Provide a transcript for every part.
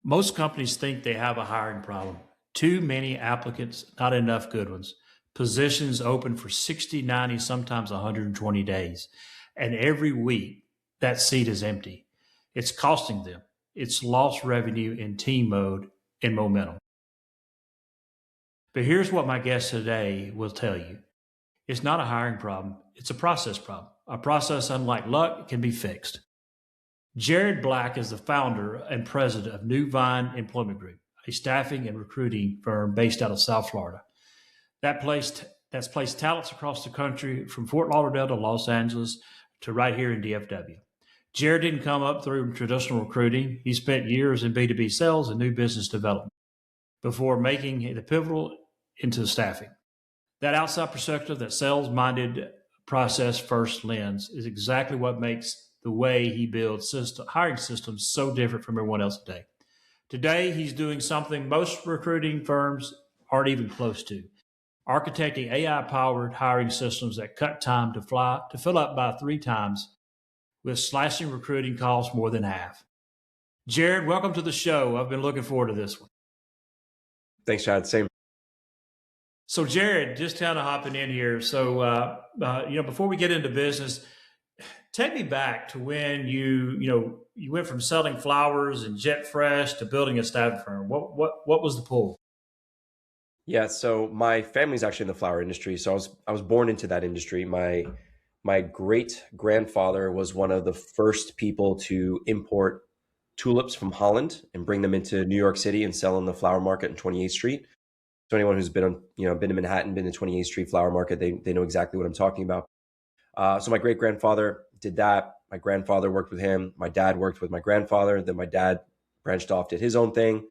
Most companies think they have a hiring problem. Too many applicants, not enough good ones. Positions open for 60, 90, sometimes 120 days. And every week, that seat is empty. It's costing them. It's lost revenue in team mode and momentum. But here's what my guest today will tell you. It's not a hiring problem. It's a process problem. A process, unlike luck, can be fixed. Jared Black is the founder and president of NewVine Employment Group, a staffing and recruiting firm based out of South Florida. That's placed talents across the country from Fort Lauderdale to Los Angeles to right here in DFW. Jared didn't come up through traditional recruiting. He spent years in B2B sales and new business development before making the pivotal into staffing. That outside perspective, that sales-minded process first lens is exactly what makes the way he builds hiring systems so different from everyone else today. Today, he's doing something most recruiting firms aren't even close to, architecting AI-powered hiring systems that cut time to fill up by 3 times, with slashing recruiting costs more than half. Jared, welcome to the show. I've been looking forward to this one. Thanks, Chad. Same. So Jared, just kind of hopping in here. So, before we get into business, take me back to when you went from selling flowers and Jet Fresh to building a staffing firm. What was the pull? Yeah, so my family's actually in the flower industry. So I was born into that industry. My great grandfather was one of the first people to import tulips from Holland and bring them into New York City and sell in the flower market in 28th Street. So anyone who's been to Manhattan, been to 28th Street flower market, they know exactly what I'm talking about. So my great grandfather did that. My grandfather worked with him. My dad worked with my grandfather. Then my dad branched off, did his own thing.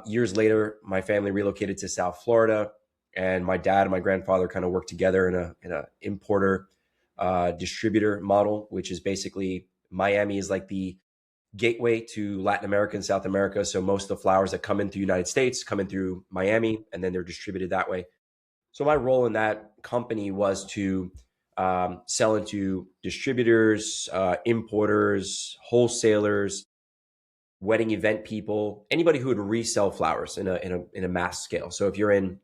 Years later, my family relocated to South Florida, and my dad and my grandfather kind of worked together in a importer distributor model, which is basically Miami is like the gateway to Latin America and South America. So most of the flowers that come into the United States come in through Miami, and then they're distributed that way. So my role in that company was to sell into distributors, importers, wholesalers, wedding event people, anybody who would resell flowers in a mass scale. So if you're in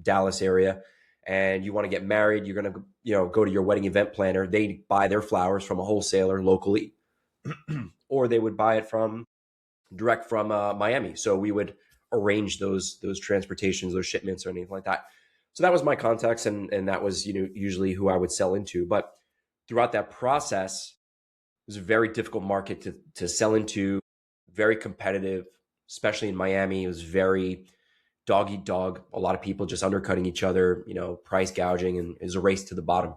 Dallas area and you want to get married, you're going to go to your wedding event planner. They buy their flowers from a wholesaler locally, or they would buy it direct from Miami. So we would arrange those transportations, those shipments, or anything like that. So that was my context, and that was usually who I would sell into. But throughout that process, it was a very difficult market to sell into, very competitive, especially in Miami. It was very dog eat dog. A lot of people just undercutting each other, price gouging, and it was a race to the bottom.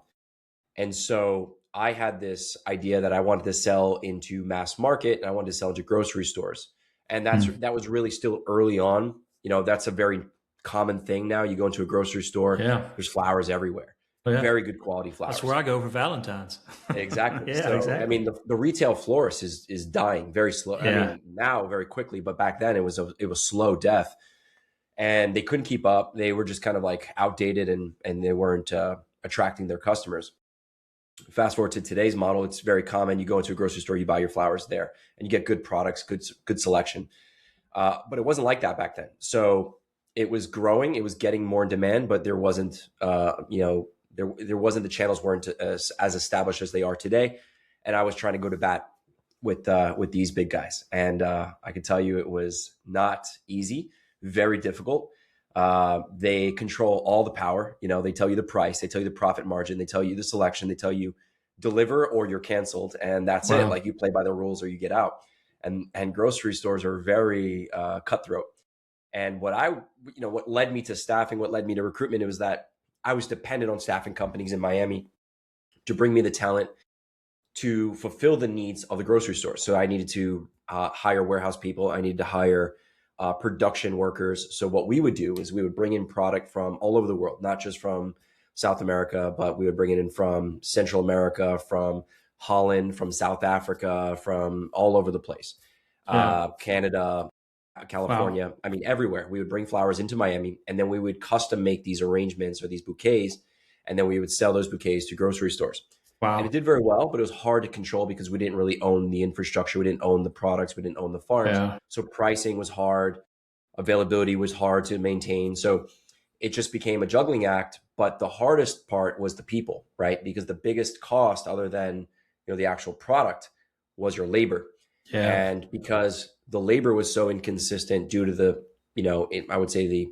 And so I had this idea that I wanted to sell into mass market, and I wanted to sell into grocery stores. And that was really still early on. That's a very common thing now. You go into a grocery store, there's flowers everywhere. Yeah. Very good quality flowers. That's where I go for Valentine's. Exactly. Exactly. I mean, the retail florist is dying very slow. Yeah. I mean, now very quickly, but back then it was slow death, and they couldn't keep up. They were just kind of like outdated, and they weren't attracting their customers. Fast forward to today's model, it's very common. You go into a grocery store, you buy your flowers there, and you get good products, good selection. But it wasn't like that back then. So it was growing, it was getting more in demand, but there wasn't, there wasn't, the channels weren't as established as they are today. And I was trying to go to bat with these big guys. And I can tell you it was not easy, very difficult. They control all the power. They tell you the price, they tell you the profit margin, they tell you the selection, they tell you deliver or you're canceled. And that's it. Like, you play by the rules or you get out. And grocery stores are very cutthroat. And what led me to staffing, what led me to recruitment, it was that I was dependent on staffing companies in Miami to bring me the talent to fulfill the needs of the grocery store. So I needed to hire warehouse people. I needed to hire production workers. So what we would do is we would bring in product from all over the world, not just from South America, but we would bring it in from Central America, from Holland, from South Africa, from all over the place, Canada, California. Wow. I mean, everywhere. We would bring flowers into Miami, and then we would custom make these arrangements or these bouquets, and then we would sell those bouquets to grocery stores. And it Wow. did very well, but it was hard to control because we didn't really own the infrastructure. We didn't own the products. We didn't own the farms. Yeah. So pricing was hard. Availability was hard to maintain. So it just became a juggling act. But the hardest part was the people, right? Because the biggest cost, other than the actual product, was your labor. Yeah. And because the labor was so inconsistent due to I would say the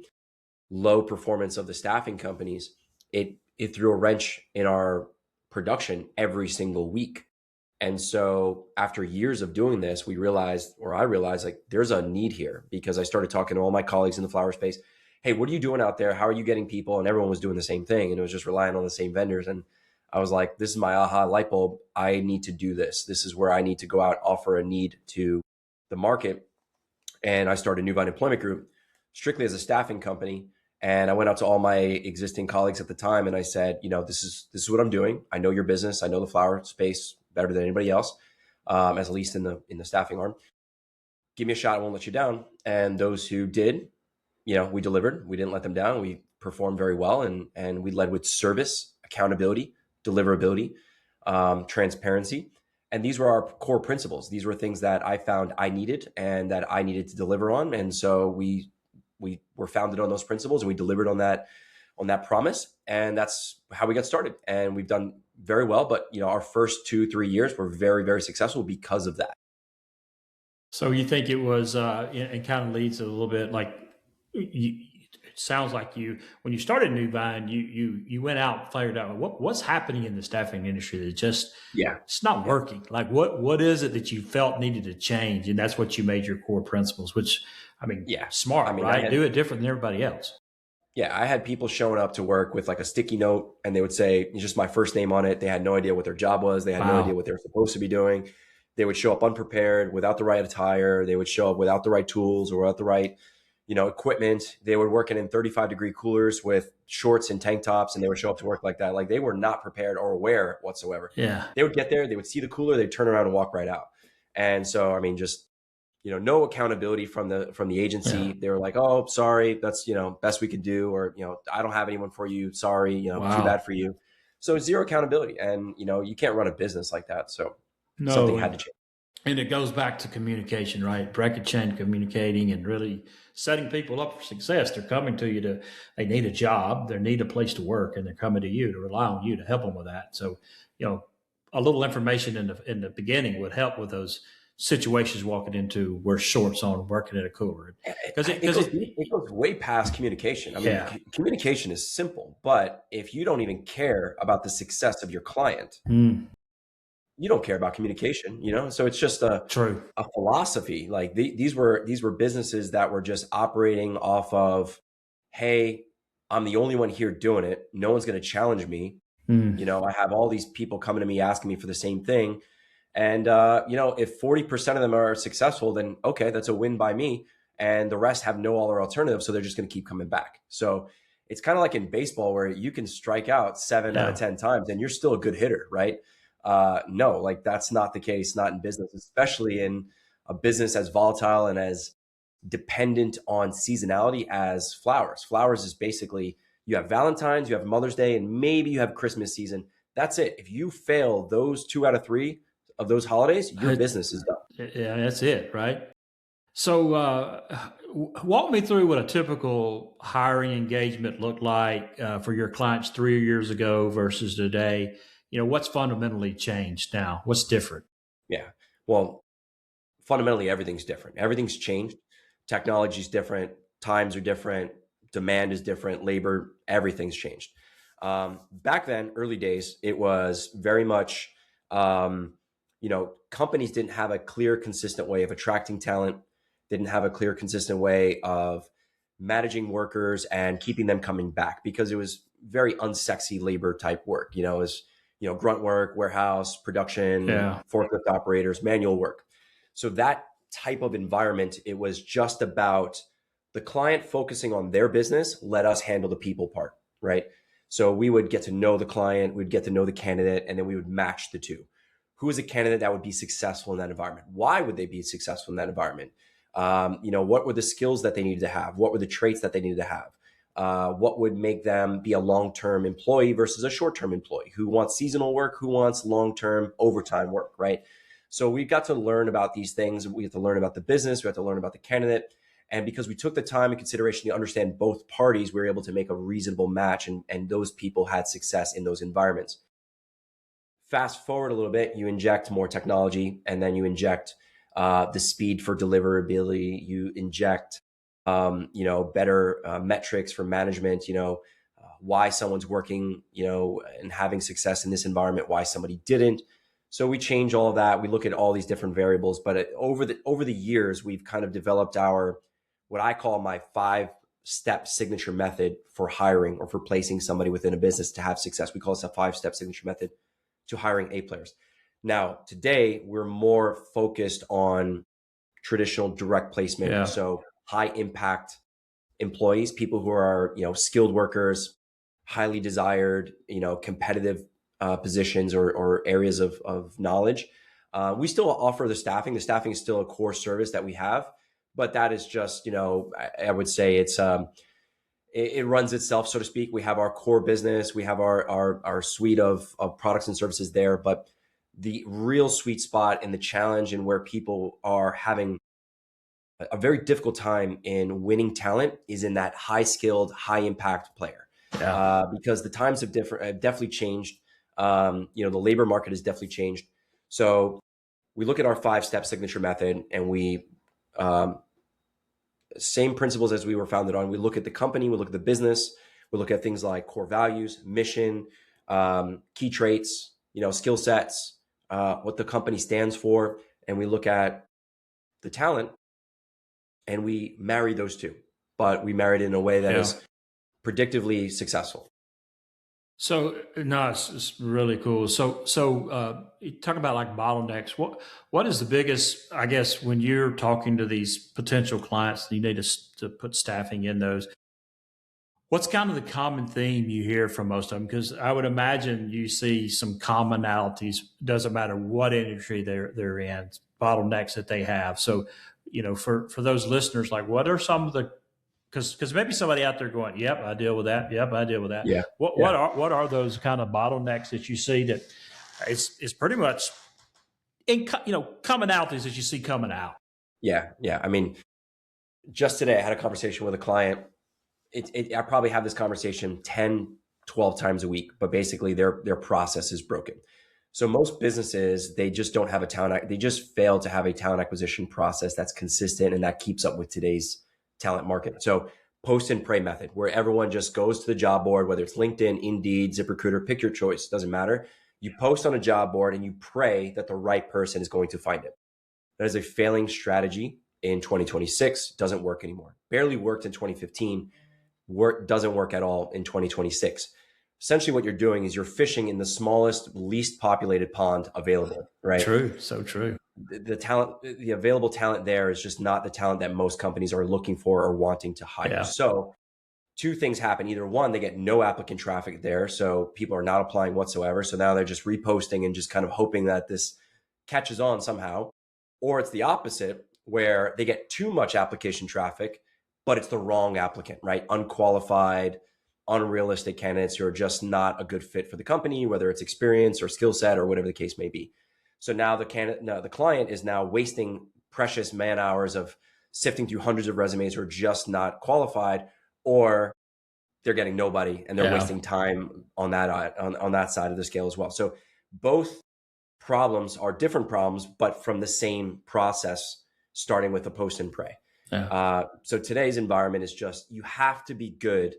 low performance of the staffing companies, it threw a wrench in our production every single week. And so after years of doing this, I realized like there's a need here, because I started talking to all my colleagues in the flower space. Hey, what are you doing out there? How are you getting people? And everyone was doing the same thing, and it was just relying on the same vendors. And I was like, this is my aha light bulb. I need to do this. This is where I need to go out, offer a need to the market. And I started NewVine Employment Group strictly as a staffing company. And I went out to all my existing colleagues at the time, and I said, this is what I'm doing. I know your business. I know the flower space better than anybody else, as at least in the staffing arm. Give me a shot. I won't let you down. And those who did, we delivered. We didn't let them down. We performed very well, and we led with service, accountability, deliverability, transparency. And these were our core principles. These were things that I found I needed and that I needed to deliver on. And so we were founded on those principles, and we delivered on that promise. And that's how we got started. And we've done very well. But our first 2-3 years were very, very successful because of that. So you think it was, it kind of leads a little bit like it sounds like when you started NewVine, you went out and figured out what's happening in the staffing industry that just Yeah. it's not working. Like what is it that you felt needed to change, and that's what you made your core principles. Which I mean, Yeah. smart, I mean, right? Do it different than everybody else. Yeah, I had people showing up to work with like a sticky note, and they would say just my first name on it. They had no idea what their job was. They had no idea Wow. what they were supposed to be doing. They would show up unprepared, without the right attire. They would show up without the right tools or without the right, equipment. They were working in 35-degree coolers with shorts and tank tops, and they would show up to work like that. Like they were not prepared or aware whatsoever. Yeah. They would get there, they would see the cooler, they'd turn around and walk right out. And so, I mean, just no accountability from the agency. Yeah. They were like, "Oh, sorry, that's best we could do," or "I don't have anyone for you. Sorry, too Wow. bad for you." So zero accountability, and you can't run a business like that. So something No. had to change. And it goes back to communication, right? Break a chain, communicating, and really setting people up for success. They're coming to you they need a job, they need a place to work, and they're coming to you to rely on you to help them with that. So, a little information in the beginning would help with those situations walking into where shorts on working at a cooler. Because It goes way past communication. I mean, yeah. communication is simple, but if you don't even care about the success of your client, Mm, you don't care about communication. So it's just a true. philosophy. Like these were businesses that were just operating off of, hey, I'm the only one here doing it. No one's going to challenge me. Mm, I have all these people coming to me asking me for the same thing. And, if 40% of them are successful, then okay, that's a win by me. And the rest have no other alternative. So they're just going to keep coming back. So it's kind of like in baseball where you can strike out 7 out of 10 times and you're still a good hitter, right? No, like that's not the case, not in business, especially in a business as volatile and as dependent on seasonality as flowers. Flowers is basically, you have Valentine's, you have Mother's Day, and maybe you have Christmas season. That's it. If you fail those 2 out of 3 of those holidays, your business is done. Yeah, that's it, right? So, walk me through what a typical hiring engagement looked like for your clients 3 years ago versus today. What's fundamentally changed now? What's different? Yeah. Well, fundamentally, everything's different. Everything's changed. Technology's different. Times are different. Demand is different. Labor, everything's changed. Back then, early days, it was very much, companies didn't have a clear, consistent way of attracting talent, didn't have a clear, consistent way of managing workers and keeping them coming back, because it was very unsexy labor type work. It was, grunt work, warehouse, production, Yeah. forklift operators, manual work. So that type of environment, it was just about the client focusing on their business, let us handle the people part, right? So we would get to know the client, we'd get to know the candidate, and then we would match the two. Who is a candidate that would be successful in that environment? Why would they be successful in that environment? What were the skills that they needed to have? What were the traits that they needed to have? what would make them be a long-term employee versus a short-term employee, who wants seasonal work, who wants long-term overtime work, right? So we got to learn about these things. We have to learn about the business. We have to learn about the candidate. And because we took the time and consideration to understand both parties, we were able to make a reasonable match, and those people had success in those environments. Fast forward a little bit, you inject more technology, and then you inject the speed for deliverability. You inject, better metrics for management. Why someone's working, and having success in this environment, why somebody didn't. So we change all of that. We look at all these different variables, but over the years, we've kind of developed what I call my 5-step signature method for hiring or for placing somebody within a business to have success. We call this a 5-step signature method to hiring A players. Now, today, we're more focused on traditional direct placement. Yeah. So high impact employees, people who are, skilled workers, highly desired, competitive positions or areas of knowledge. We still offer the staffing. The staffing is still a core service that we have, but that is just, I would say it runs itself, so to speak. We have our core business. We have our suite of products and services there. But the real sweet spot and the challenge, and where people are having a very difficult time in winning talent, is in that high skilled, high impact player. Yeah. Because the times have definitely changed. The labor market has definitely changed. So we look at our 5-step signature method, and we same principles as we were founded on. We look at the company, we look at the business, we look at things like core values, mission, key traits, skill sets, what the company stands for, and we look at the talent, and we marry those two. But we marry it in a way that is predictively successful. So no, it's really cool. So you talk about like bottlenecks. What is the biggest, I guess, when you're talking to these potential clients, you need to put staffing in those. What's kind of the common theme you hear from most of them? Because I would imagine you see some commonalities. Doesn't matter what industry they're in, bottlenecks that they have. So, for those listeners, like, what are some of the, because maybe somebody out there going, yep, I deal with that. Yep, I deal with that. Yeah. What are those kind of bottlenecks that you see that is pretty much commonalities that you see coming out? Yeah. I mean, just today I had a conversation with a client. I probably have this conversation 10, 12 times a week, but basically their process is broken. So most businesses, they just don't have they just fail to have a talent acquisition process that's consistent and that keeps up with today's talent market. So post and pray method, where everyone just goes to the job board, whether it's LinkedIn, Indeed, ZipRecruiter, pick your choice, doesn't matter. You post on a job board and you pray that the right person is going to find it. That is a failing strategy in 2026, doesn't work anymore. Barely worked in 2015, doesn't work at all in 2026. Essentially what you're doing is you're fishing in the smallest, least populated pond available, right? True, so true. The available talent there is just not the talent that most companies are looking for or wanting to hire. Yeah. So two things happen. Either one, they get no applicant traffic there, so people are not applying whatsoever. So now they're just reposting and just kind of hoping that this catches on somehow. Or it's the opposite, where they get too much application traffic, but it's the wrong applicant, right? Unqualified, unrealistic candidates who are just not a good fit for the company, whether it's experience or skill set or whatever the case may be. So now the client is now wasting precious man hours of sifting through hundreds of resumes who are just not qualified, or they're getting nobody and they're wasting time on that side of the scale as well. So both problems are different problems, but from the same process, starting with a post and pray. Yeah. So today's environment is just, you have to be good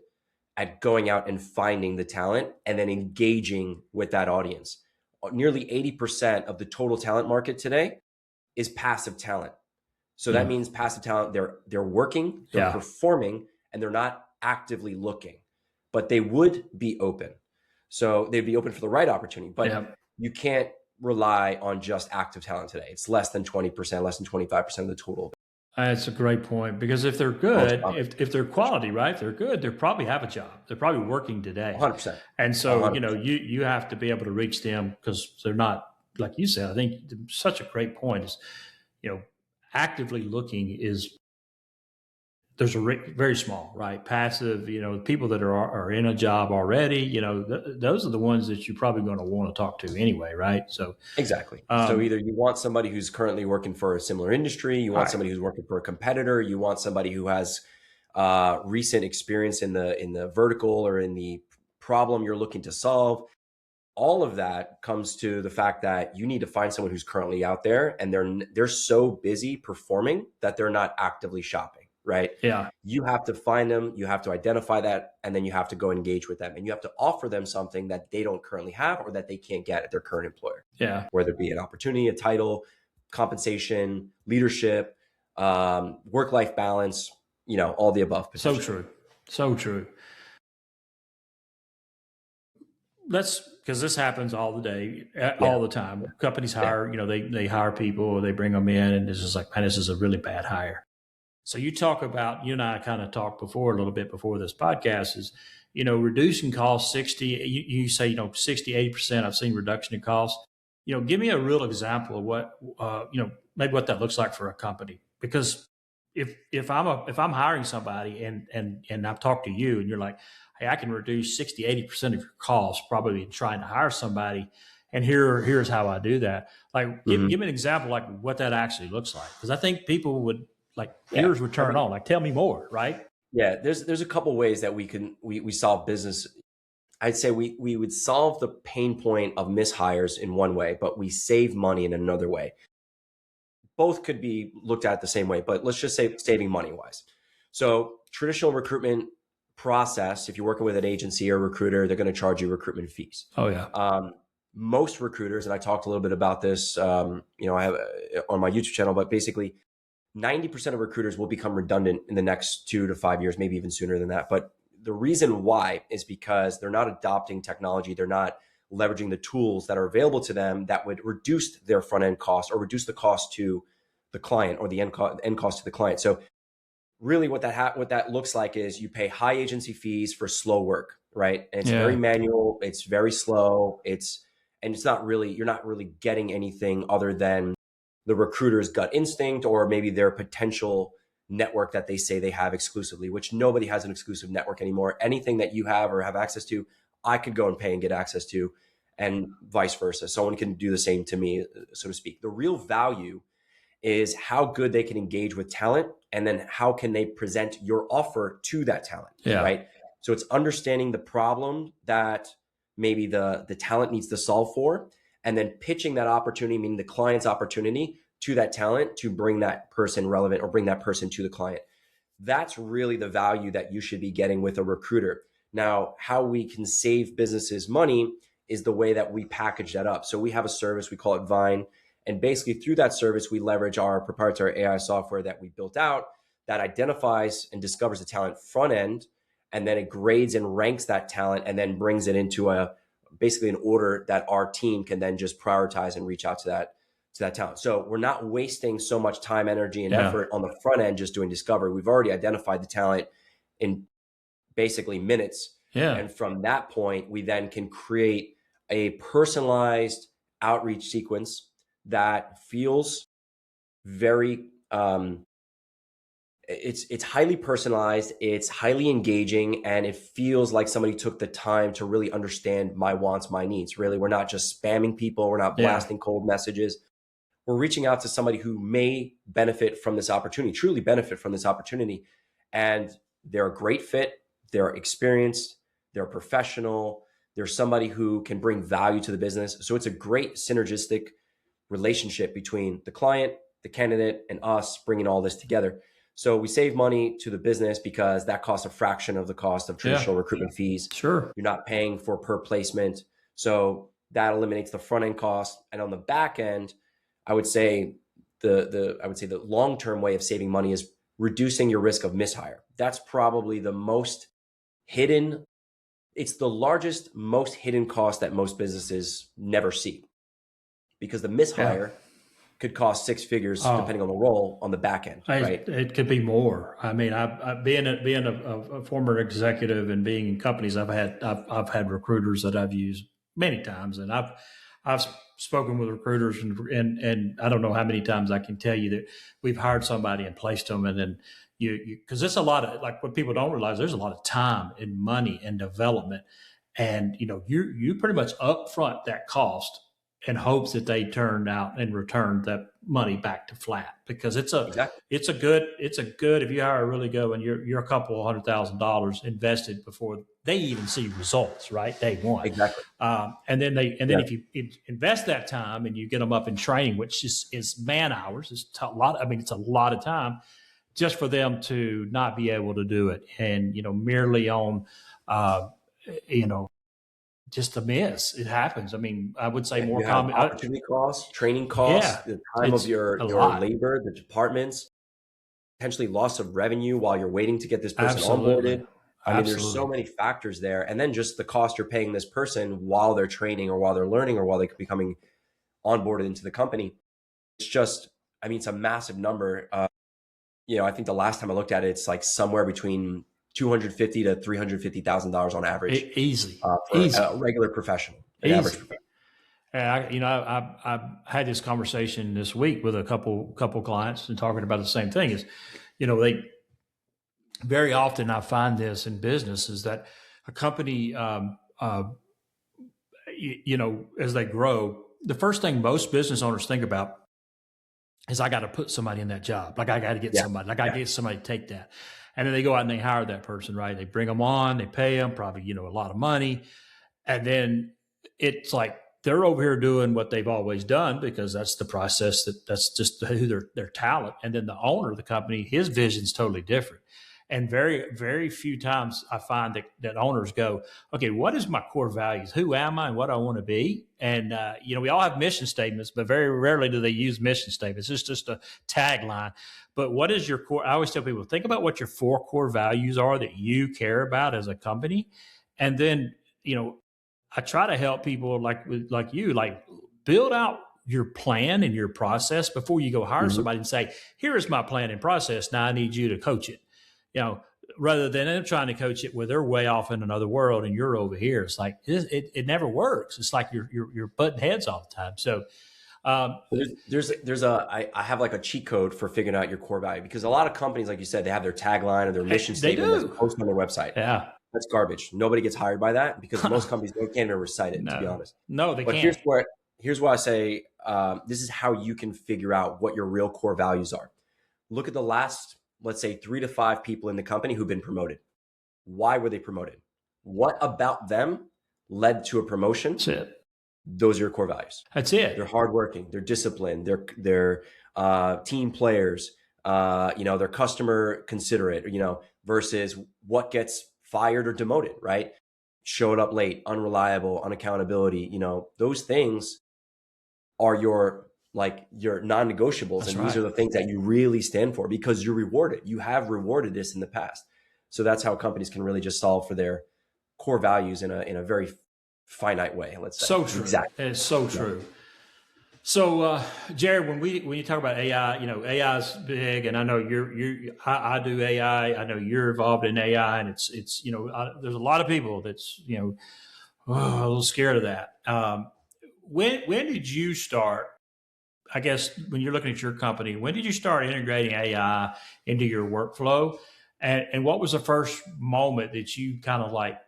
at going out and finding the talent and then engaging with that audience. Nearly 80% of the total talent market today is passive talent. So that means passive talent, they're working, they're performing, and they're not actively looking, but they would be open. So they'd be open for the right opportunity, but you can't rely on just active talent today. It's less than 20%, less than 25% of the total. That's a great point, because if they're good, if they're quality, right, if they're good, they probably have a job. They're probably working today. 100%. And so, 100%. You have to be able to reach them, because they're not, like you said, I think such a great point is, actively looking is there's very small, right? Passive, people that are in a job already, those are the ones that you're probably going to want to talk to anyway, right? So Exactly. So either you want somebody who's currently working for a similar industry, you want somebody who's working for a competitor, you want somebody who has recent experience in the vertical or in the problem you're looking to solve. All of that comes to the fact that you need to find someone who's currently out there and they're so busy performing that they're not actively shopping, right? Yeah. You have to find them, you have to identify that, and then you have to go engage with them. And you have to offer them something that they don't currently have or that they can't get at their current employer. Yeah. Whether it be an opportunity, a title, compensation, leadership, work-life balance, all the above. So true. So true. Because this happens all the day, all the time. Companies hire, they hire people, they bring them in, and it's just like, man, this is a really bad hire. So you talk about, you and I kind of talked before a little bit before this podcast is, reducing costs 60, you say, 60, 80%, I've seen reduction in costs. Give me a real example of what, maybe what that looks like for a company. Because if I'm hiring somebody and I've talked to you and you're like, hey, I can reduce 60, 80% of your costs probably in trying to hire somebody. And here's how I do that. Like, give me an example, like what that actually looks like. Because I think people would, ears would turn on. Like, tell me more, right? Yeah, there's a couple ways that we solve business. I'd say we would solve the pain point of mishires in one way, but we save money in another way. Both could be looked at the same way, but let's just say saving money wise. So traditional recruitment process, if you're working with an agency or recruiter, they're going to charge you recruitment fees. Oh yeah. Most recruiters, and I talked a little bit about this, I have on my YouTube channel, but basically 90% of recruiters will become redundant in the next 2 to 5 years, maybe even sooner than that. But the reason why is because they're not adopting technology. They're not leveraging the tools that are available to them that would reduce their front end cost or reduce the cost to the client or the end cost to the client. So really what that looks like is you pay high agency fees for slow work, right? And it's very manual, it's very slow, you're not really getting anything other than the recruiter's gut instinct or maybe their potential network that they say they have exclusively, which nobody has an exclusive network anymore. Anything that you have or have access to, I could go and pay and get access to, and vice versa. Someone can do the same to me, so to speak. The real value is how good they can engage with talent, and then how can they present your offer to that talent, right? So it's understanding the problem that maybe the talent needs to solve for, and then pitching that opportunity, meaning the client's opportunity, to that talent to bring that person relevant or bring that person to the client. That's really the value that you should be getting with a recruiter. Now, how we can save businesses money is the way that we package that up. So we have a service, we call it Vine. And basically through that service, we leverage our proprietary AI software that we built out that identifies and discovers the talent front end, and then it grades and ranks that talent and then brings it into basically an order that our team can then just prioritize and reach out to that talent. So we're not wasting so much time, energy, and effort on the front end just doing discovery. We've already identified the talent in basically minutes. And from that point, we then can create a personalized outreach sequence that feels very it's highly personalized, it's highly engaging, and it feels like somebody took the time to really understand my wants, my needs. Really, we're not just spamming people, we're not blasting cold messages. We're reaching out to somebody who may benefit from this opportunity, truly benefit from this opportunity. And they're a great fit, they're experienced, they're professional, they're somebody who can bring value to the business. So it's a great synergistic relationship between the client, the candidate, and us bringing all this together. So we save money to the business because that costs a fraction of the cost of traditional recruitment fees. Sure. You're not paying for per placement. So that eliminates the front end cost. And on the back end, I would say the long-term way of saving money is reducing your risk of mishire. That's probably the most hidden. It's the largest, most hidden cost that most businesses never see, because the mishire could cost six figures depending on the role on the back end. Right? It could be more. I mean, being a former executive and being in companies, I've had recruiters that I've used many times, and I've spoken with recruiters, and I don't know how many times I can tell you that we've hired somebody and placed them, and then because it's a lot of, like, what people don't realize, there's a lot of time and money and development, and you pretty much upfront that cost in hopes that they turn out and return that money back to flat, because Exactly. it's a good, if you hire really good and you're a couple of $100,000 invested before they even see results, right, day one. Exactly. And then Yeah. if you invest that time and you get them up in training, which is man hours, it's a lot. I mean, it's a lot of time just for them to not be able to do it, and merely on uh, just a miss. It happens. I mean, I would say Yeah, more you have common. opportunity costs, training costs, Yeah, the time of it's your a lot. labor, the departments, potentially loss of revenue while you're waiting to get this person Absolutely. onboarded. I mean, there's so Absolutely. many factors there. And then just the cost you're paying this person while they're training or while they're learning or while they're becoming onboarded into the company. It's just, I mean, it's a massive number. I think the last time I looked at it, it's like somewhere between $250,000 to $350,000 on average Easy. for a regular professional, an average Easy. professional. And I had this conversation this week with a couple clients, and talking about the same thing. Is, they very often, I find this in business, is that a company, as they grow, the first thing most business owners think about is, I got to put somebody in that job. Like, I got to get somebody. Like, I got to get somebody to take that. And then they go out and they hire that person, right? They bring them on, they pay them probably, a lot of money. And then it's like, they're over here doing what they've always done, because that's the process, that's just who their talent. And then the owner of the company, his vision is totally different. And very, very few times I find that owners go, okay, what is my core values? Who am I and what I want to be? And, we all have mission statements, but very rarely do they use mission statements. It's just a tagline. But what is your core? I always tell people, think about what your 4 core values are that you care about as a company. And then, I try to help people like you, like, build out your plan and your process before you go hire somebody, and say, here is my plan and process. Now I need you to coach it, rather than them trying to coach it where they're way off in another world and you're over here. It's like, it never works. It's like you're butting heads all the time. So I have like a cheat code for figuring out your core value, because a lot of companies, like you said, they have their tagline or their mission statement that's posted on their website. Yeah. That's garbage. Nobody gets hired by that, because most companies can't even recite it, to be honest. No, they but can't. Here's why I say, this is how you can figure out what your real core values are. Look at the last, let's say, 3 to 5 people in the company who've been promoted. Why were they promoted? What about them led to a promotion? That's it. Those are your core values. That's it. They're hardworking. They're disciplined. They're team players. They're customer considerate. Versus what gets fired or demoted, right? Showed up late, unreliable, unaccountability. Those things are your non-negotiables. That's and right. These are the things that you really stand for, because you're rewarded. You have rewarded this in the past. So that's how companies can really just solve for their core values in a very finite way, let's say. So true. Exactly. It's so true. Yeah. So, Jared, when you talk about AI, AI is big, and I know I do AI. I know you're involved in AI, and it's there's a lot of people that's a little scared of that. When did you start? I guess when you're looking at your company, when did you start integrating AI into your workflow, and what was the first moment that you kind of like,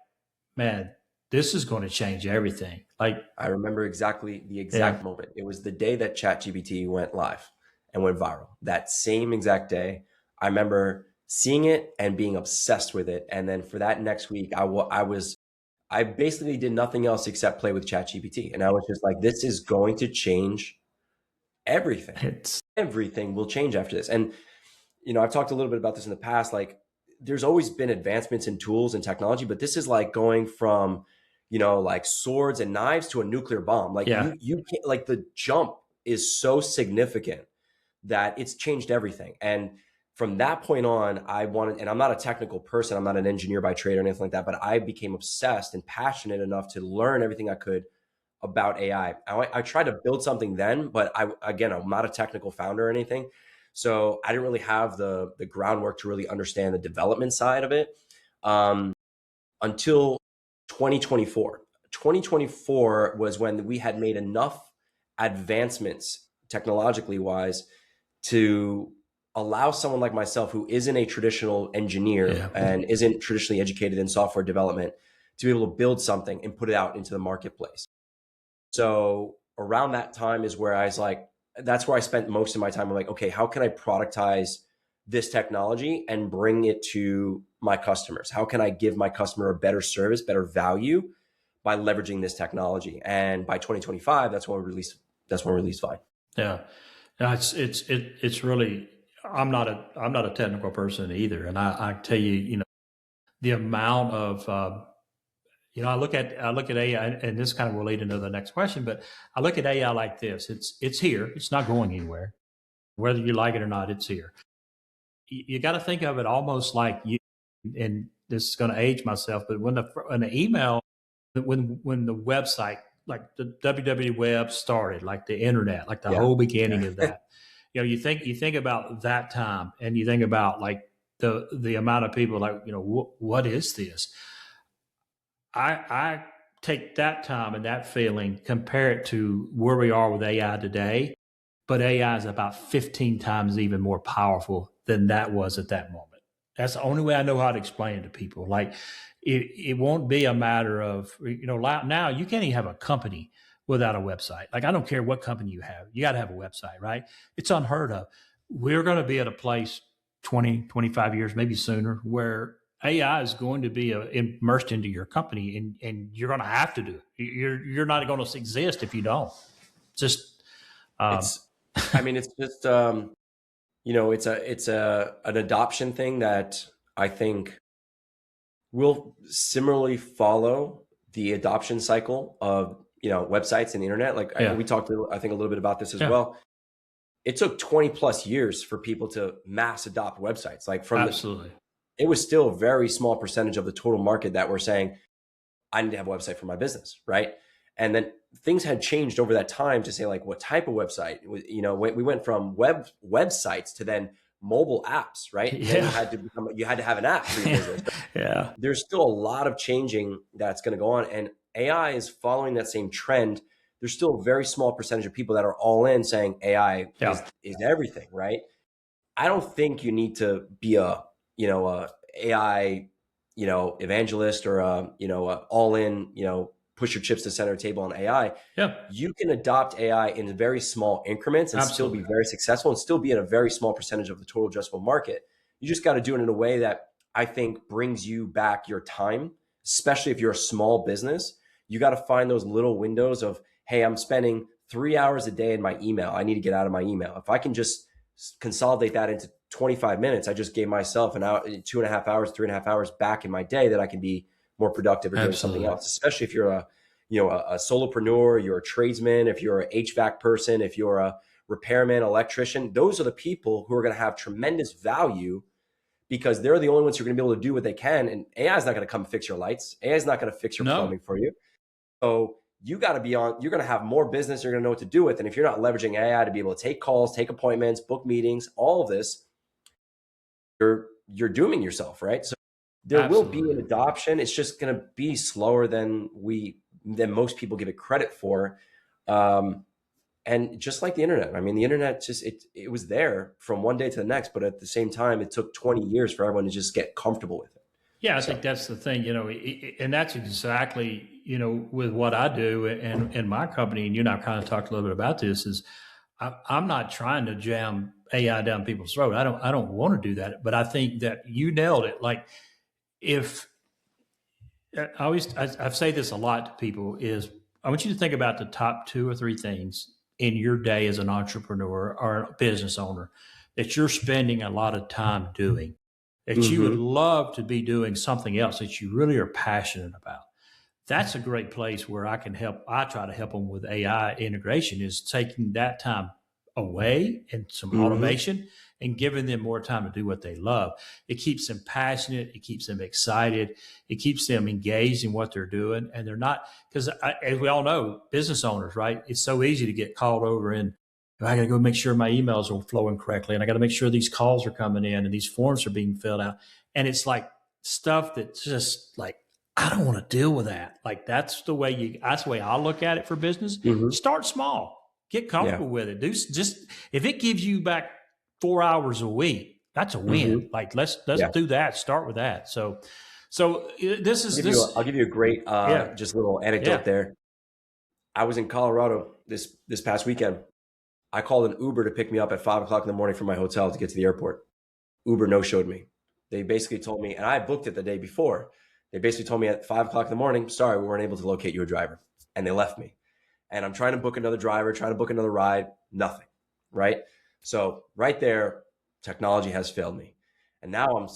man, this is going to change everything? Like, I remember the exact moment. It was the day that ChatGPT went live and went viral. That same exact day, I remember seeing it and being obsessed with it. And then for that next week, I basically did nothing else except play with ChatGPT. And I was just like, this is going to change everything. Everything will change after this. And, I've talked a little bit about this in the past. Like, there's always been advancements in tools and technology, but this is like going from, like swords and knives to a nuclear bomb. Like, you can't, like, the jump is so significant that it's changed everything. And from that point on, and I'm not a technical person, I'm not an engineer by trade or anything like that, but I became obsessed and passionate enough to learn everything I could about AI. I tried to build something then, but I'm not a technical founder or anything. So I didn't really have the groundwork to really understand the development side of it until 2024. 2024 was when we had made enough advancements technologically wise to allow someone like myself who isn't a traditional engineer and isn't traditionally educated in software development to be able to build something and put it out into the marketplace. So around that time is where I was like, that's where I spent most of my time. I'm like, okay, how can I productize this technology and bring it to my customers? How can I give my customer a better service, better value by leveraging this technology? And by 2025, that's when we released Vine. Yeah. No, it's really, I'm not a technical person either. And I tell you, the amount of, I look at AI, and this kind of will lead into the next question, but I look at AI like this. It's here. It's not going anywhere. Whether you like it or not, it's here. You got to think of it almost like you, and this is going to age myself, but when the email, when the website, like the WWW web started, like the internet, like the whole beginning of that, you think about that time, and you think about like the amount of people like, what is this? I take that time and that feeling, compare it to where we are with AI today, but AI is about 15 times even more powerful than that was at that moment. That's the only way I know how to explain it to people. Like it won't be a matter of, now you can't even have a company without a website. Like I don't care what company you got to have a website, right? It's unheard of. We're going to be at a place 20, 25 years, maybe sooner, where AI is going to be immersed into your company, and you're going to have to do it. You're not going to exist if you don't. Just, it's just, it's an adoption thing that I think will similarly follow the adoption cycle of, websites and the internet. Like we talked, I think, a little bit about this as well. It took 20 plus years for people to mass adopt websites. Like absolutely. It was still a very small percentage of the total market that were saying, I need to have a website for my business, right? And then things had changed over that time to say, like, what type of website? We went from websites to then mobile apps, right? Yeah. You had to have an app for your business. Yeah. There's still a lot of changing that's going to go on, and AI is following that same trend. There's still a very small percentage of people that are all in saying AI is everything, right? I don't think you need to be a AI, evangelist or all in, push your chips to center table on AI. Yeah. You can adopt AI in very small increments and still be very successful and still be in a very small percentage of the total addressable market. You just got to do it in a way that I think brings you back your time, especially if you're a small business. You got to find those little windows of, hey, I'm spending 3 hours a day in my email. I need to get out of my email. If I can just consolidate that into 25 minutes, I just gave myself an hour, 2.5 hours, 3.5 hours back in my day that I can be more productive or doing something else. Especially if you're a solopreneur, you're a tradesman, if you're an HVAC person, if you're a repairman, electrician, those are the people who are going to have tremendous value because they're the only ones who are going to be able to do what they can. And AI is not going to come fix your lights. AI is not going to fix your plumbing for you. So you got to be on, you're going to have more business you're going to know what to do with. And if you're not leveraging AI to be able to take calls, take appointments, book meetings, all of this, you're dooming yourself, right? So there will be an adoption. It's just going to be slower than most people give it credit for. And just like the internet, I mean, the internet it was there from one day to the next, but at the same time, it took 20 years for everyone to just get comfortable with it. Yeah, I think that's the thing, and that's exactly, with what I do and my company, and you and I kind of talked a little bit about this, is I'm not trying to jam AI down people's throat. I don't want to do that, but I think that you nailed it. Like I say this a lot to people is I want you to think about the top 2 or 3 things in your day as an entrepreneur or a business owner that you're spending a lot of time doing, that you would love to be doing something else that you really are passionate about. That's a great place where I can help. I try to help them with AI integration, is taking that time away and some automation and giving them more time to do what they love. It keeps them passionate. It keeps them excited. It keeps them engaged in what they're doing. And they're not, because as we all know, business owners, right? It's so easy to get called over and I got to go make sure my emails are flowing correctly. And I got to make sure these calls are coming in and these forms are being filled out. And it's like stuff that's just like, I don't want to deal with that. Like that's the way I look at it for business. Start small, get comfortable with it. Just if it gives you back 4 hours a week. That's a win. Like let's Yeah. do that. Start with that. So this is this. I'll give you a great, Yeah. just little anecdote Yeah. there. I was in Colorado this past weekend. I called an Uber to pick me up at 5 o'clock in the morning from my hotel to get to the airport. Uber no-showed me. They basically told me, and I booked it the day before. They basically told me at 5 o'clock in the morning, sorry, we weren't able to locate you a driver. And they left me. And I'm trying to book another driver, trying to book another ride, nothing, right? So right there, technology has failed me. And now I'm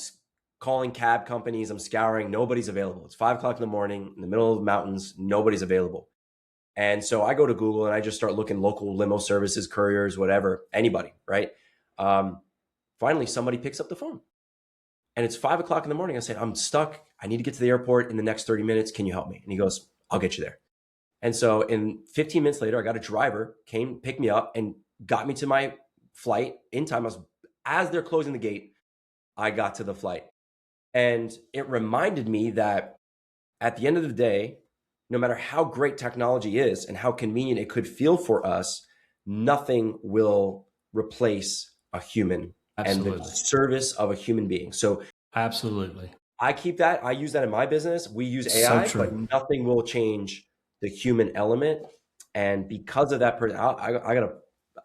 calling cab companies, I'm scouring, nobody's available. It's 5 o'clock in the morning, in the middle of the mountains, nobody's available. And so I go to Google and I just start looking local limo services, couriers, whatever, anybody, right? Finally, somebody picks up the phone. And it's 5 o'clock in the morning. I said, I'm stuck. I need to get to the airport in the next 30 minutes. Can you help me? And he goes, I'll get you there. And so in 15 minutes later, I got a driver, came, picked me up and got me to my flight in time. As they're closing the gate, I got to the flight. And it reminded me that at the end of the day, no matter how great technology is and how convenient it could feel for us, nothing will replace a human. Absolutely. And the service of a human being. So absolutely, I keep that. I use that in my business. We use AI, but nothing will change the human element. And because of that person, I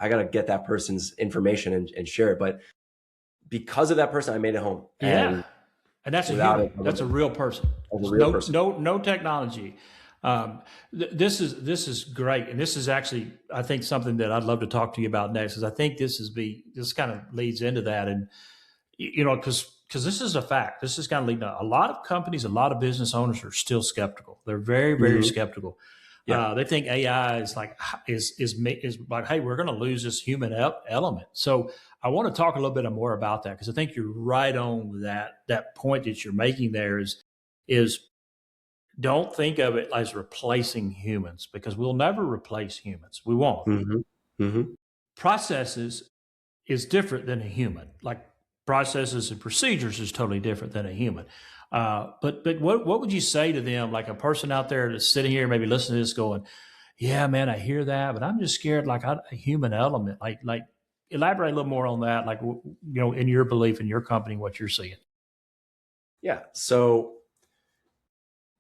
gotta get that person's information and share it. But because of that person, I made it home. Yeah, and that's a human. That's a real person. No technology. This is great, and this is actually, I think, something that I'd love to talk to you about next, because I think this kind of leads into that, and because this is a fact. This is kind of leading to a lot of companies, a lot of business owners are still skeptical. They're very, very skeptical. Yeah. They think AI is like hey, we're going to lose this human element. So I want to talk a little bit more about that, because I think you're right on that point that you're making there is don't think of it as replacing humans, because we'll never replace humans. We won't. Processes is different than a human. Like processes and procedures is totally different than a human. But what would you say to them, like a person out there that's sitting here, maybe listening to this going, yeah, man, I hear that, but I'm just scared, like a human element, like elaborate a little more on that, like, in your belief, in your company, what you're seeing. Yeah. So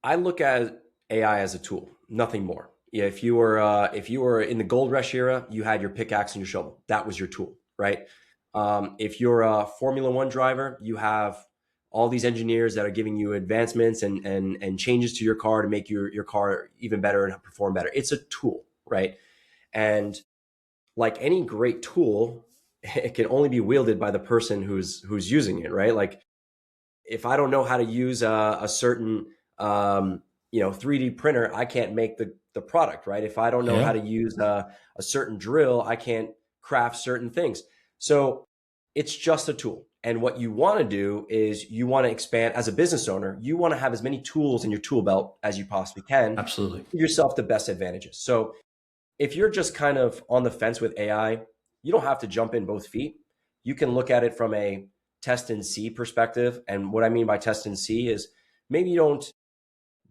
I look at AI as a tool, nothing more. Yeah, if you were in the gold rush era, you had your pickaxe and your shovel. That was your tool, right? If you're a Formula One driver, you have all these engineers that are giving you advancements and changes to your car to make your car even better and perform better. It's a tool, right? And like any great tool, it can only be wielded by the person who's using it, right? Like if I don't know how to use a certain 3D printer, I can't make the product, right? If I don't know how to use a certain drill, I can't craft certain things. So it's just a tool. And what you want to do is you want to expand as a business owner. You want to have as many tools in your tool belt as you possibly can. Absolutely. Give yourself the best advantages. So if you're just kind of on the fence with AI, you don't have to jump in both feet. You can look at it from a test and see perspective. And what I mean by test and see is maybe you don't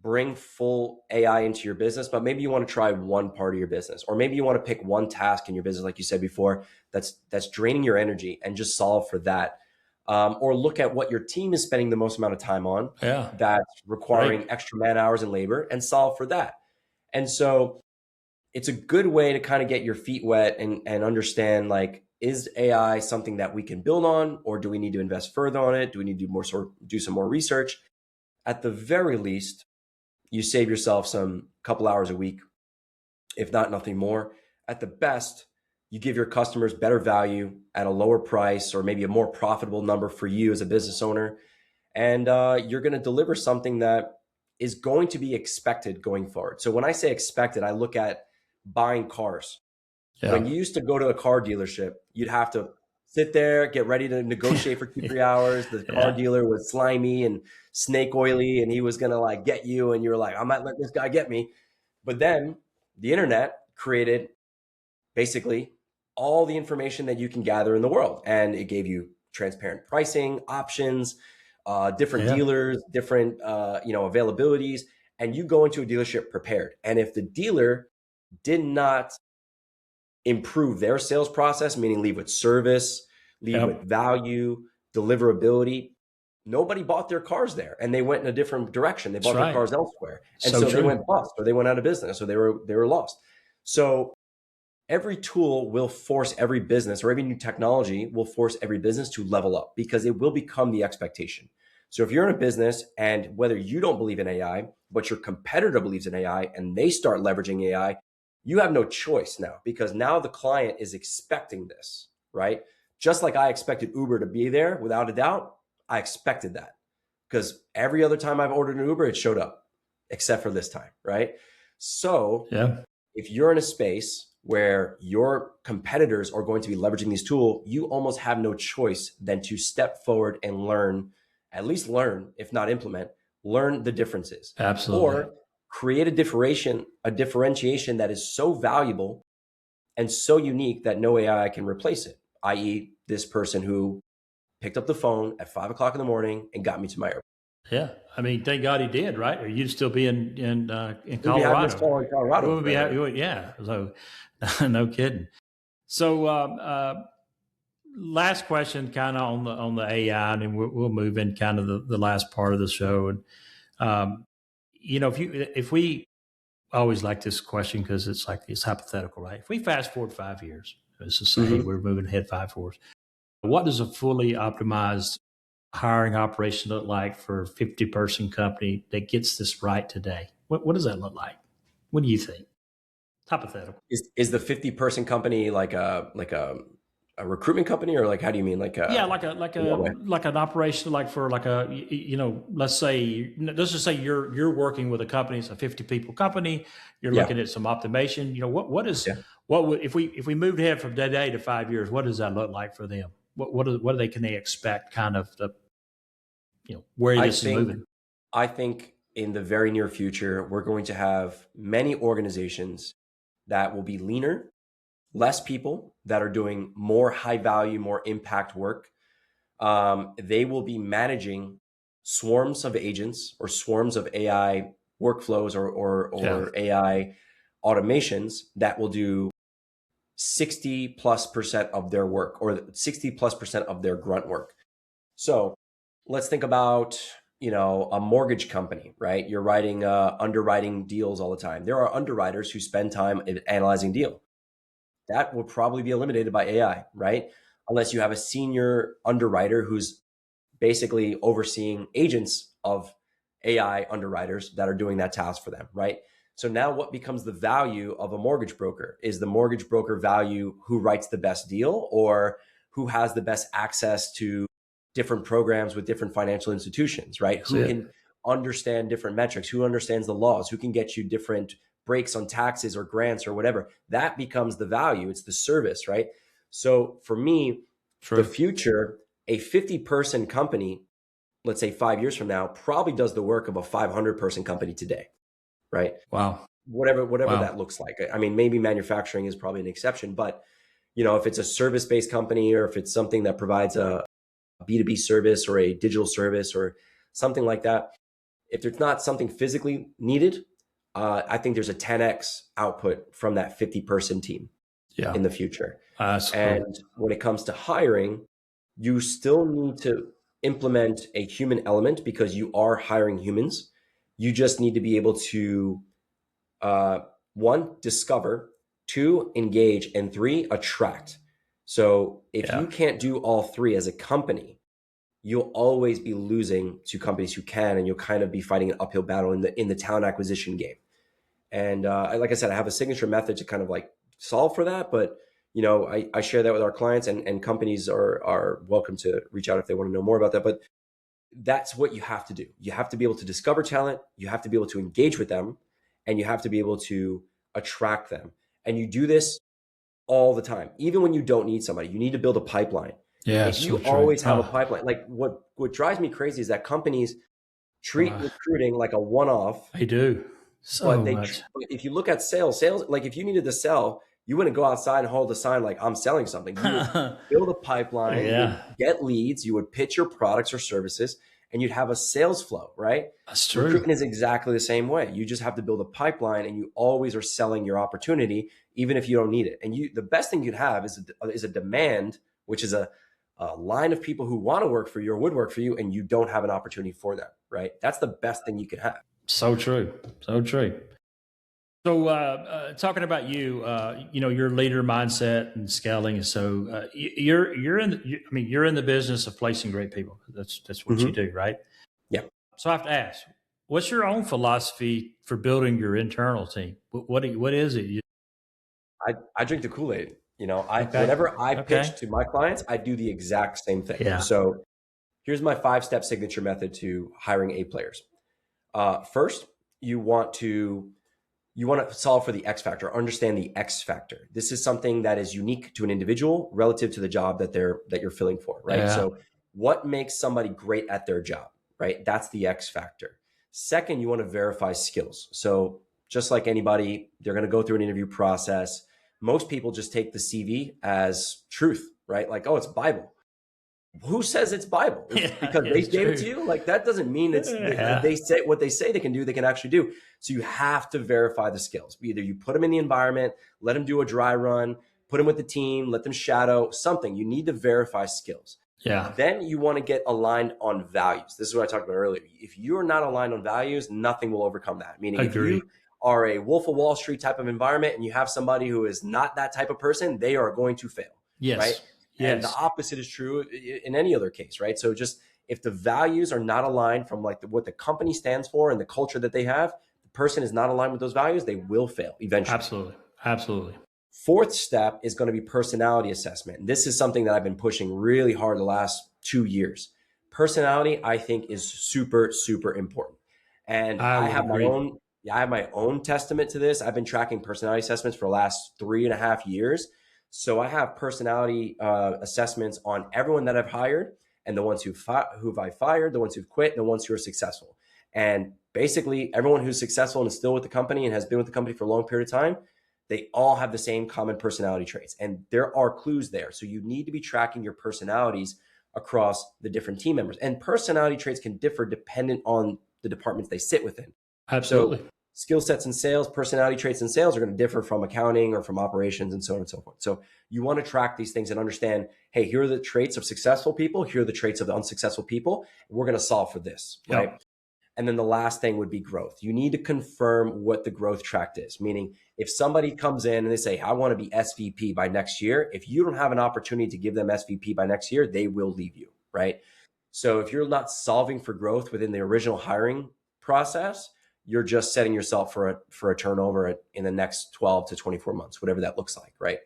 bring full AI into your business, but maybe you want to try one part of your business, or maybe you want to pick one task in your business, like you said before, that's draining your energy, and just solve for that. Or look at what your team is spending the most amount of time on, that's requiring extra man hours and labor, and solve for that. And so it's a good way to kind of get your feet wet and understand, like, is AI something that we can build on, or do we need to invest further on it? Do we need to do some more research? At the very least, you save yourself some couple hours a week, if not nothing more. At the best, you give your customers better value at a lower price, or maybe a more profitable number for you as a business owner. And you're going to deliver something that is going to be expected going forward. So when I say expected, I look at buying cars. Yeah. When you used to go to a car dealership, you'd have to sit there, get ready to negotiate for 2-3 hours. The car dealer was slimy and snake oily, and he was going to like get you. And you're like, I'm not letting this guy get me. But then the internet created basically all the information that you can gather in the world. And it gave you transparent pricing options, different dealers, different, availabilities. And you go into a dealership prepared. And if the dealer did not improve their sales process, meaning leave with service, lead with value, deliverability. Nobody bought their cars there, and they went in a different direction. They bought their cars elsewhere. And so they went bust, or they went out of business, or they were lost. So every tool will force every business, or every new technology will force every business to level up, because it will become the expectation. So if you're in a business, and whether you don't believe in AI, but your competitor believes in AI and they start leveraging AI, you have no choice now, because now the client is expecting this, right? Just like I expected Uber to be there, without a doubt, I expected that, because every other time I've ordered an Uber, it showed up, except for this time, right? So if you're in a space where your competitors are going to be leveraging these tools, you almost have no choice than to step forward and learn, at least learn, if not implement, learn the differences. Absolutely. Or create a differentiation that is so valuable and so unique that no AI can replace it, i.e. this person who picked up the phone at 5 o'clock in the morning and got me to my airport. Yeah. I mean, thank God he did, right? Or you'd still be in Colorado. We'd be having this call in Colorado. Yeah. So no kidding. So last question kind of on the AI, and then we'll move in kind of the last part of the show. And, if we always like this question, because it's hypothetical, right? If we fast forward 5 years, let's just say we're moving ahead 5 years, what does a fully optimized hiring operation look like for a 50-person company that gets this right today? What does that look like? What do you think? Hypothetical. Is the 50-person company like a recruitment company, or like, how do you mean? Like an operation, like for like a, let's just say you're working with a company, it's a 50 people company, you're looking at some optimization. What would, if we moved ahead from today to 5 years, what does that look like for them? Can they expect kind of where this is moving? I think in the very near future, we're going to have many organizations that will be leaner, less people that are doing more high value, more impact work. They will be managing swarms of agents or swarms of AI workflows or AI automations that will do 60+% of their work, or 60+% of their grunt work. So let's think about, a mortgage company, right? You're writing underwriting deals all the time. There are underwriters who spend time analyzing deal. That will probably be eliminated by AI, right? Unless you have a senior underwriter who's basically overseeing agents of AI underwriters that are doing that task for them, right? So now what becomes the value of a mortgage broker? Is the mortgage broker value who writes the best deal, or who has the best access to different programs with different financial institutions, right? Who can understand different metrics, who understands the laws, who can get you different breaks on taxes or grants or whatever. That becomes the value. It's the service, right? So for me, the future, a 50-person company, let's say 5 years from now, probably does the work of a 500-person company today, right? Wow. Whatever that looks like. I mean, maybe manufacturing is probably an exception, but if it's a service-based company, or if it's something that provides a B2B service or a digital service or something like that, if there's not something physically needed, I think there's a 10x output from that 50-person team in the future. And when it comes to hiring, you still need to implement a human element, because you are hiring humans. You just need to be able to, 1, discover, 2, engage, and 3, attract. So if you can't do all 3 as a company, you'll always be losing to companies who can, and you'll kind of be fighting an uphill battle in the talent acquisition game. And like I said, I have a signature method to kind of like solve for that. But I share that with our clients, and companies are welcome to reach out if they want to know more about that. But that's what you have to do. You have to be able to discover talent. You have to be able to engage with them, and you have to be able to attract them. And you do this all the time. Even when you don't need somebody, you need to build a pipeline. If you always have a pipeline, like what drives me crazy is that companies treat recruiting like a one-off. They do. But if you look at sales, like if you needed to sell, you wouldn't go outside and hold a sign like I'm selling something. You would build a pipeline, you would get leads, you would pitch your products or services, and you'd have a sales flow, right? That's true. Recruitment is exactly the same way. You just have to build a pipeline, and you always are selling your opportunity, even if you don't need it. And the best thing you'd have is a demand, which is a a line of people who want to work for you or would work for you, and you don't have an opportunity for them, right? That's the best thing you could have. So true. So true. So, talking about you, your leader mindset and scaling. So, you're in. I mean, you're in the business of placing great people. That's what you Mm-hmm. do, right? Yeah. So, I have to ask, what's your own philosophy for building your internal team? What is it? I drink the Kool-Aid. Okay. Whenever I pitch Okay. to my clients, I do the exact same thing. Yeah. So here's my 5-step signature method to hiring A players. First, you want to solve for the X factor, understand the X factor. This is something that is unique to an individual relative to the job that you're filling for, right? Yeah. So what makes somebody great at their job, right? That's the X factor. Second, you want to verify skills. So just like anybody, they're going to go through an interview process. Most people just take the CV as truth, right? Like, oh, it's Bible. Who says it's Bible? It's because they It's gave it to true. you. Like that doesn't mean Yeah. they say what they say they can do, they can actually do. So you have to verify the skills. Either you put them in the environment, let them do a dry run, put them with the team, let them shadow something. You need to verify skills. Yeah. Then you want to get aligned on values. This is what I talked about earlier. If you're not aligned on values, nothing will overcome that. Meaning, Agree. if you are a Wolf of Wall Street type of environment and you have somebody who is not that type of person, they are going to fail. Yes. Right. And the opposite is true in any other case, right? So just if the values are not aligned from like what the company stands for and the culture that they have, the person is not aligned with those values, they will fail eventually. Absolutely. Absolutely. Fourth step is going to be personality assessment. And this is something that I've been pushing really hard the last 2 years. Personality, I think, is super, super important. And I have agree. I have my own testament to this. I've been tracking personality assessments for the last 3.5 years. So I have personality assessments on everyone that I've hired and the ones who've I fired, the ones who've quit, and the ones who are successful. And basically everyone who's successful and is still with the company and has been with the company for a long period of time, they all have the same common personality traits. And there are clues there. So you need to be tracking your personalities across the different team members. And personality traits can differ dependent on the departments they sit within. Absolutely. So skill sets in sales, personality traits in sales are going to differ from accounting or from operations and so on and so forth. So you want to track these things and understand, hey, here are the traits of successful people. Here are the traits of the unsuccessful people. We're going to solve for this, right? Yep. And then the last thing would be growth. You need to confirm what the growth track is. Meaning if somebody comes in and they say, I want to be SVP by next year, if you don't have an opportunity to give them SVP by next year, they will leave you, right? So if you're not solving for growth within the original hiring process, you're just setting yourself for a turnover in the next 12 to 24 months, whatever that looks like, right?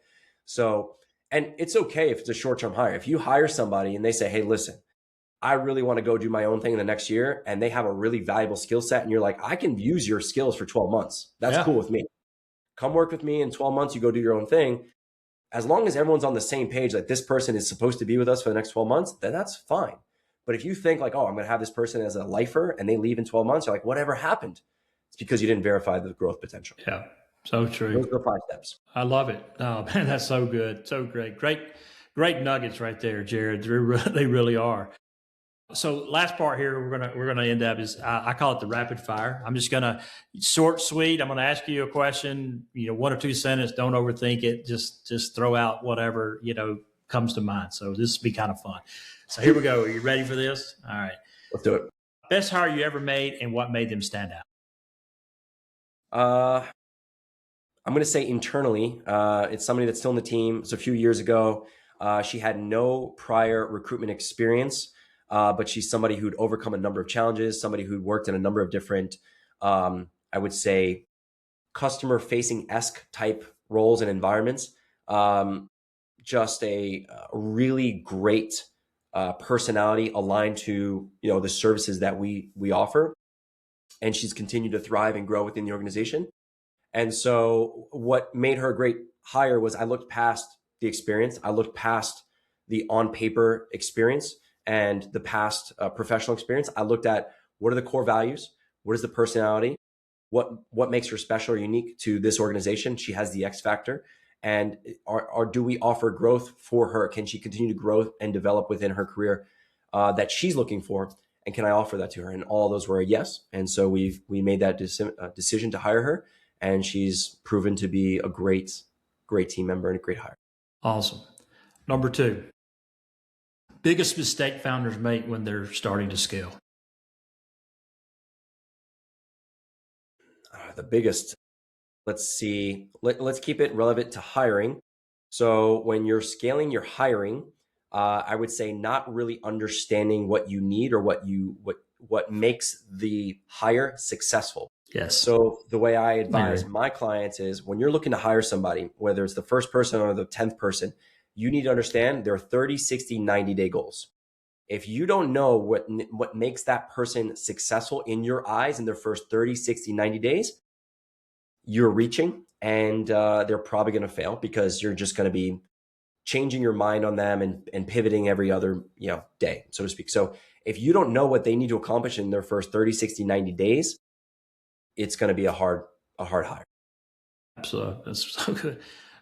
So, and it's okay if it's a short-term hire. If you hire somebody and they say, hey, listen, I really want to go do my own thing in the next year, and they have a really valuable skill set, and you're like, I can use your skills for 12 months. That's cool with me. Come work with me in 12 months, you go do your own thing. As long as everyone's on the same page, like this person is supposed to be with us for the next 12 months, then that's fine. But if you think like, oh, I'm going to have this person as a lifer and they leave in 12 months, you're like, whatever happened? It's because you didn't verify the growth potential. Yeah. So true. Those are the 5 steps. I love it. Oh man, that's so good. So great. Great nuggets right there, Jared. They really are. So last part here we're gonna end up is I call it the rapid fire. I'm just gonna short, sweet. I'm gonna ask you a question, 1 or 2 sentences. Don't overthink it. Just throw out whatever comes to mind. So this will be kind of fun. So here we go. Are you ready for this? All right. Let's do it. Best hire you ever made and what made them stand out? I'm going to say internally. It's somebody that's still in the team. It's a few years ago. She had no prior recruitment experience, but she's somebody who'd overcome a number of challenges, somebody who'd worked in a number of different, I would say, customer-facing-esque type roles and environments. Just a really great personality aligned to the services that we offer, and she's continued to thrive and grow within the organization. And so what made her a great hire was I looked past the experience. I looked past the on paper experience and the past professional experience. I looked at what are the core values? What is the personality? What makes her special or unique to this organization? She has the X factor. And do we offer growth for her? Can she continue to grow and develop within her career that she's looking for? And can I offer that to her? And all those were a yes. And so we made that decision to hire her. And she's proven to be a great team member and a great hire. Awesome. Number 2. Biggest mistake founders make when they're starting to scale? The biggest, let's see, let's keep it relevant to hiring. So when you're scaling your hiring, I would say not really understanding what you need or what makes the hire successful. Yes. So the way I advise my clients is when you're looking to hire somebody, whether it's the first person or the 10th person, you need to understand their 30, 60, 90-day goals. If you don't know what makes that person successful in your eyes in their first 30, 60, 90 days, you're reaching and they're probably going to fail because you're just going to be changing your mind on them and pivoting every other day, so to speak. So if you don't know what they need to accomplish in their first 30, 60, 90 days, it's going to be a hard hire. Absolutely. That's so good.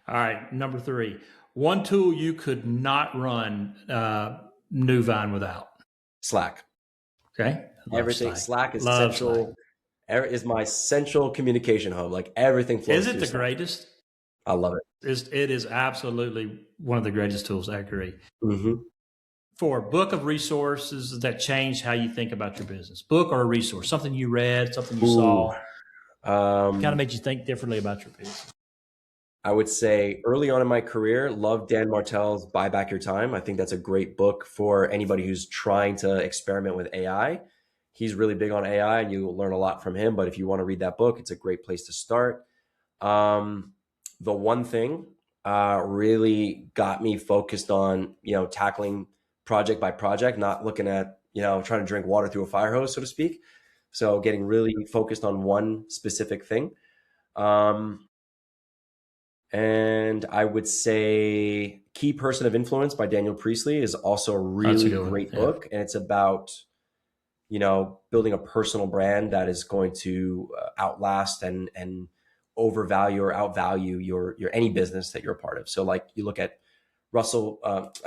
All right. Number 3, one tool you could not run NewVine without. Slack. Okay. Everything. Slack is central. Is my central communication hub. Like everything flows. Is it the greatest? I love it. It is absolutely one of the greatest tools. I agree. Mm-hmm. For a book of resources that changed how you think about your business, book or a resource, something you read, something you saw, kind of made you think differently about your business. I would say early on in my career, love Dan Martell's Buy Back Your Time. I think that's a great book for anybody who's trying to experiment with AI. He's really big on AI and you learn a lot from him. But if you want to read that book, it's a great place to start. The one thing really got me focused on, tackling project by project, not looking at, trying to drink water through a fire hose, so to speak. So getting really focused on one specific thing. And I would say Key Person of Influence by Daniel Priestley is also a really great book. And it's about, building a personal brand that is going to outlast and overvalue or outvalue your any business that you're a part of. So like you look at Russell, why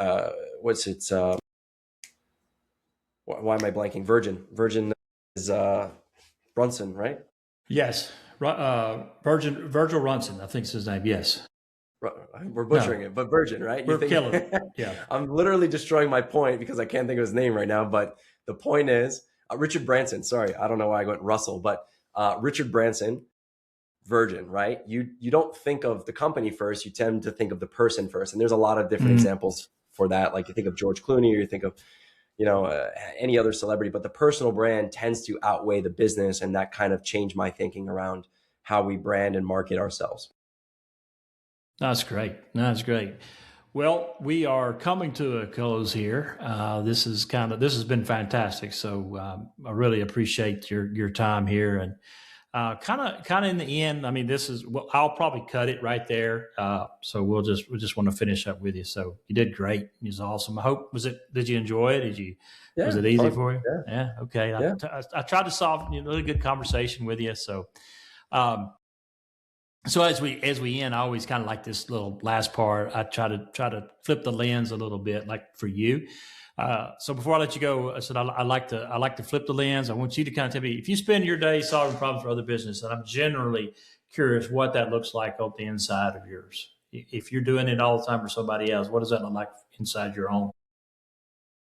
am I blanking? Virgin is Brunson, right? Yes. Virgil Runson, I think is his name. Yes. We're butchering it, but Virgin, right? We're killing it. Yeah. I'm literally destroying my point because I can't think of his name right now. But the point is Richard Branson. Sorry, I don't know why I went Russell, but Richard Branson, Virgin, right? You don't think of the company first. You tend to think of the person first. And there's a lot of different examples for that. Like you think of George Clooney, or you think of any other celebrity, but the personal brand tends to outweigh the business. And that kind of changed my thinking around how we brand and market ourselves. That's great. That's great. Well, we are coming to a close here. This has been fantastic. So I really appreciate your time here, and kind of in the end, I mean, I'll probably cut it right there. So we just want to finish up with you. So you did great. It was awesome. I hope, did you enjoy it? Was it easy for you? Yeah. Okay. Yeah. I tried to solve really good conversation with you. So, so as we end, I always kind of like this little last part. I try to flip the lens a little bit, like for you. So before I let you go, I said I like to flip the lens. I want you to kind of tell me, if you spend your day solving problems for other business, and I'm generally curious what that looks like on the inside of yours. If you're doing it all the time for somebody else, what does that look like inside your own?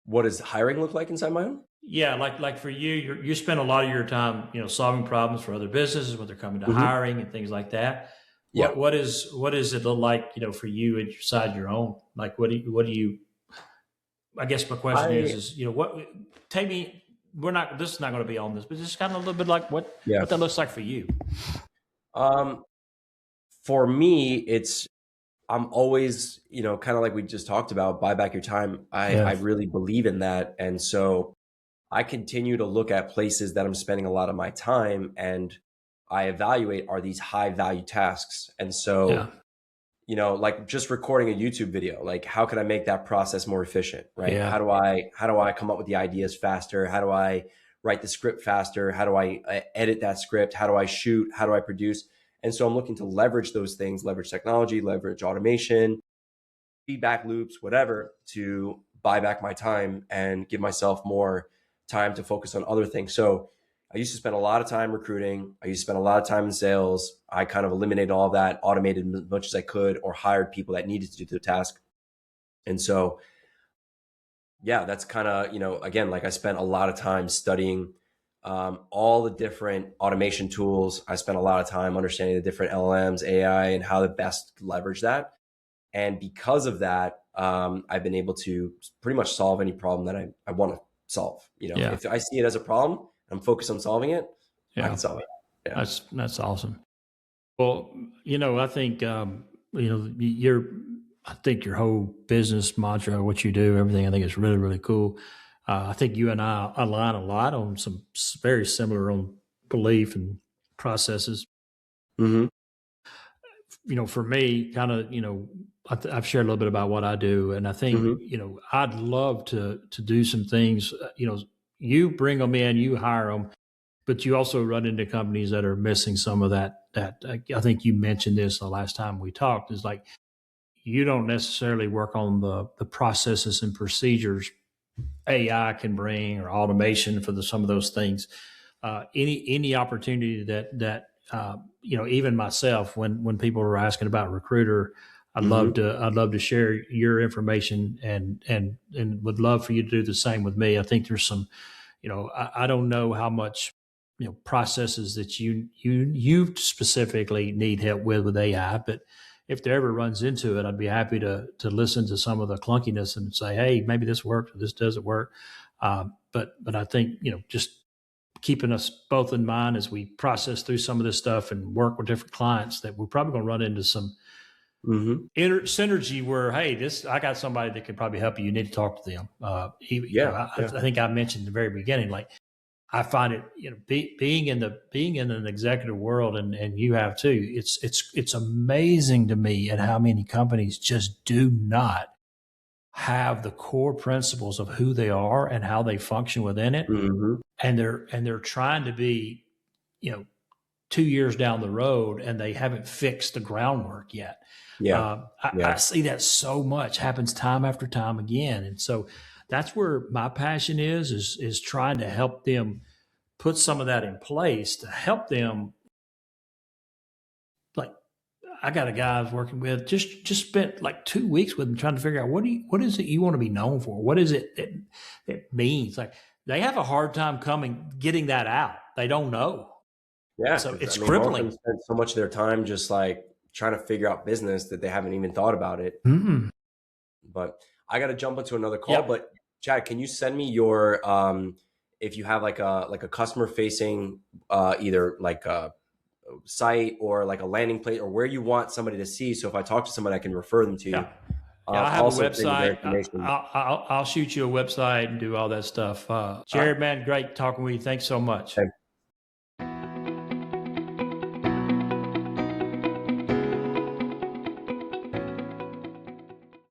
What does hiring look like inside my own? Yeah, like for you, you spend a lot of your time, solving problems for other businesses when they're coming to hiring and things like that. Yeah. What does it look like, for you inside your own? Like, what do you? I guess my question is take me. This is not going to be on this, but just kind of a little bit like what that looks like for you. For me, I'm always, kind of like we just talked about, buy back your time. I really believe in that. And so I continue to look at places that I'm spending a lot of my time, and I evaluate, are these high value tasks? And so, like just recording a YouTube video, like how can I make that process more efficient, right? Yeah. How do I come up with the ideas faster? How do I write the script faster? How do I edit that script? How do I shoot? How do I produce? And so I'm looking to leverage those things, leverage technology, leverage automation, feedback loops, whatever, to buy back my time and give myself more time to focus on other things. So I used to spend a lot of time recruiting. I used to spend a lot of time in sales. I kind of eliminated all of that, automated as much as I could, or hired people that needed to do the task. And so yeah, that's kind of, again, like I spent a lot of time studying all the different automation tools. I spent a lot of time understanding the different LLMs, AI, and how to best leverage that. And because of that, I've been able to pretty much solve any problem that I want to solve. Yeah. If I see it as a problem, I'm focused on solving it, I Yeah. can solve it. Yeah. That's awesome. Well, I think, I think your whole business mantra, what you do, everything, I think is really, really cool. I think you and I align a lot on some very similar on belief and processes. Mm-hmm. For me, kind of, I've shared a little bit about what I do, and I think, Mm-hmm. I'd love to do some things. You bring them in, you hire them, but you also run into companies that are missing some of that. That I think you mentioned this the last time we talked. Is like you don't necessarily work on the processes and procedures AI can bring or automation for some of those things. Any opportunity that even myself when people are asking about recruiter, Mm-hmm. I'd love to share your information and would love for you to do the same with me. I think there's some, I don't know how much processes that you specifically need help with AI, but if there ever runs into it, I'd be happy to listen to some of the clunkiness and say, hey, maybe this works or this doesn't work. But I think just keeping us both in mind as we process through some of this stuff and work with different clients, that we're probably going to run into some Mm-hmm. synergy where, hey, I got somebody that could probably help you. You need to talk to them. Yeah. I think I mentioned at the very beginning, like I find it, being in an executive world, and you have too. It's amazing to me at how many companies just do not have the core principles of who they are and how they function within it, Mm-hmm. and they're trying to be, 2 years down the road, and they haven't fixed the groundwork yet. Yeah. I Yeah. see that so much happens time after time again, and so that's where my passion is trying to help them put some of that in place to help them. Like I got a guy I was working with, just spent like 2 weeks with him trying to figure out what is it you want to be known for? What is it that means? Like they have a hard time getting that out. They don't know. Yeah. So Because it's I mean, most of them crippling. spend so much of their time just like trying to figure out business that they haven't even thought about it. Mm-mm. But I got to jump into another call. Yep. But Chad, can you send me your if you have like a customer facing either like a site or like a landing page or where you want somebody to see. So if I talk to somebody, I can refer them to Yeah. you. Yeah, I have a Also send you their website. information. I'll shoot you a website and do all that stuff. All right. Jared, man, great talking with you. Thanks so much. Okay.